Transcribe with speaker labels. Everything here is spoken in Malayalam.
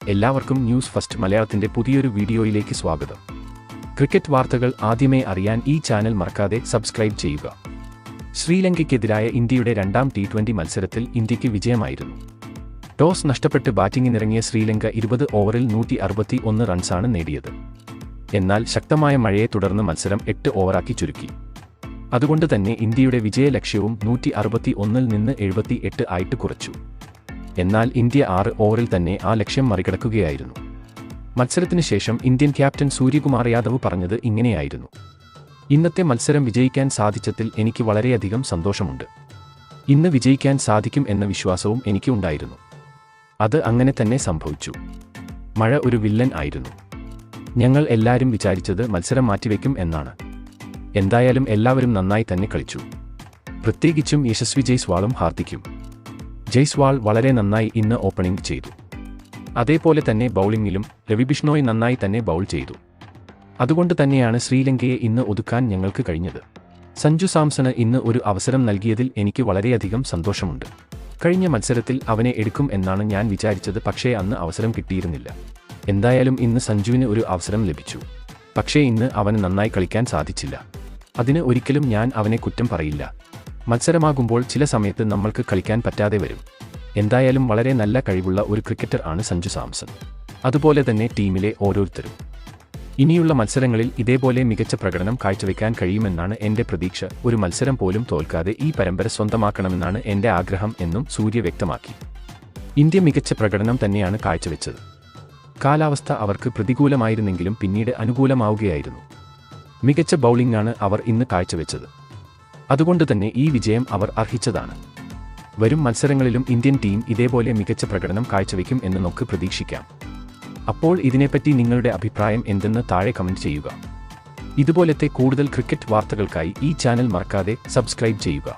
Speaker 1: എല്ലാവർക്കും ന്യൂസ് ഫസ്റ്റ് മലയാളത്തിന്റെ പുതിയൊരു വീഡിയോയിലേക്ക് സ്വാഗതം. ക്രിക്കറ്റ് വാർത്തകൾ ആദ്യമേ അറിയാൻ ഈ ചാനൽ മറക്കാതെ സബ്സ്ക്രൈബ് ചെയ്യുക. ശ്രീലങ്കയ്ക്കെതിരായ ഇന്ത്യയുടെ രണ്ടാം T20 മത്സരത്തിൽ ഇന്ത്യയ്ക്ക് വിജയമായിരുന്നു. ടോസ് നഷ്ടപ്പെട്ട് ബാറ്റിംഗിനിറങ്ങിയ ശ്രീലങ്ക 20 ഓവറിൽ 161 റൺസാണ് നേടിയത്. എന്നാൽ ശക്തമായ മഴയെ തുടർന്ന് മത്സരം 8 ഓവറാക്കി ചുരുക്കി. അതുകൊണ്ട് തന്നെ ഇന്ത്യയുടെ വിജയലക്ഷ്യവും 161-ൽ നിന്ന് 78 ആയിട്ട് കുറച്ചു. എന്നാൽ ഇന്ത്യ 6 ഓവറിൽ തന്നെ ആ ലക്ഷ്യം മറികടക്കുകയായിരുന്നു. മത്സരത്തിന് ശേഷം ഇന്ത്യൻ ക്യാപ്റ്റൻ സൂര്യകുമാർ യാദവ് പറഞ്ഞത് ഇങ്ങനെയായിരുന്നു: ഇന്നത്തെ മത്സരം വിജയിക്കാൻ സാധിച്ചതിൽ എനിക്ക് വളരെയധികം സന്തോഷമുണ്ട്. ഇന്ന് വിജയിക്കാൻ സാധിക്കും എന്ന വിശ്വാസവും എനിക്ക് ഉണ്ടായിരുന്നു. അത് അങ്ങനെ തന്നെ സംഭവിച്ചു. മഴ ഒരു വില്ലൻ ആയിരുന്നു. ഞങ്ങൾ എല്ലാവരും വിചാരിച്ചത് മത്സരം മാറ്റിവെക്കും എന്നാണ്. എന്തായാലും എല്ലാവരും നന്നായി തന്നെ കളിച്ചു. പ്രത്യേകിച്ചും യശസ്വി ജയ്സ്വാളും ഹാർദിക്കും. ജയ്സ്വാൾ വളരെ നന്നായി ഇന്ന് ഓപ്പണിംഗ് ചെയ്തു. അതേപോലെ തന്നെ ബൗളിംഗിലും രവി ബിഷ്ണോയ് നന്നായി തന്നെ ബൗൾ ചെയ്തു. അതുകൊണ്ട് തന്നെയാണ് ശ്രീലങ്കയെ ഇന്ന് ഒതുക്കാൻ ഞങ്ങൾക്ക് കഴിഞ്ഞത്. സഞ്ജു സാംസണ് ഇന്ന് ഒരു അവസരം നൽകിയതിൽ എനിക്ക് വളരെയധികം സന്തോഷമുണ്ട്. കഴിഞ്ഞ മത്സരത്തിൽ അവനെ എടുക്കും എന്നാണ് ഞാൻ വിചാരിച്ചത്, പക്ഷേ അന്ന് അവസരം കിട്ടിയിരുന്നില്ല. എന്തായാലും ഇന്ന് സഞ്ജുവിന് ഒരു അവസരം ലഭിച്ചു. പക്ഷേ ഇന്ന് അവന് നന്നായി കളിക്കാൻ സാധിച്ചില്ല. അതിന് ഒരിക്കലും ഞാൻ അവനെ കുറ്റം പറയില്ല. മത്സരമാകുമ്പോൾ ചില സമയത്ത് നമ്മൾക്ക് കളിക്കാൻ പറ്റാതെ വരും. എന്തായാലും വളരെ നല്ല കഴിവുള്ള ഒരു ക്രിക്കറ്റർ ആണ് സഞ്ജു സാംസൺ. അതുപോലെ തന്നെ ടീമിലെ ഓരോരുത്തരും. ഇനിയുള്ള മത്സരങ്ങളിൽ ഇതേപോലെ മികച്ച പ്രകടനം കാഴ്ചവെക്കാൻ കഴിയുമെന്നാണ് എൻ്റെ പ്രതീക്ഷ. ഒരു മത്സരം പോലും തോൽക്കാതെ ഈ പരമ്പര സ്വന്തമാക്കണമെന്നാണ് എൻ്റെ ആഗ്രഹം എന്നും സൂര്യ വ്യക്തമാക്കി. ഇന്ത്യ മികച്ച പ്രകടനം തന്നെയാണ് കാഴ്ചവെച്ചത്. കാലാവസ്ഥ അവർക്ക് പ്രതികൂലമായിരുന്നെങ്കിലും പിന്നീട് അനുകൂലമാവുകയായിരുന്നു. മികച്ച ബൗളിംഗാണ് അവർ ഇന്ന് കാഴ്ചവെച്ചത്. അതുകൊണ്ട് തന്നെ ഈ വിജയം അവർ അർഹിച്ചതാണ്. വരും മത്സരങ്ങളിലും ഇന്ത്യൻ ടീം ഇതേപോലെ മികച്ച പ്രകടനം കാഴ്ചവെക്കും എന്ന് നമുക്ക് പ്രതീക്ഷിക്കാം. അപ്പോൾ ഇതിനെപ്പറ്റി നിങ്ങളുടെ അഭിപ്രായം എന്തെന്ന് താഴെ കമന്റ് ചെയ്യുക. ഇതുപോലത്തെ കൂടുതൽ ക്രിക്കറ്റ് വാർത്തകൾക്കായി ഈ ചാനൽ മറക്കാതെ സബ്സ്ക്രൈബ് ചെയ്യുക.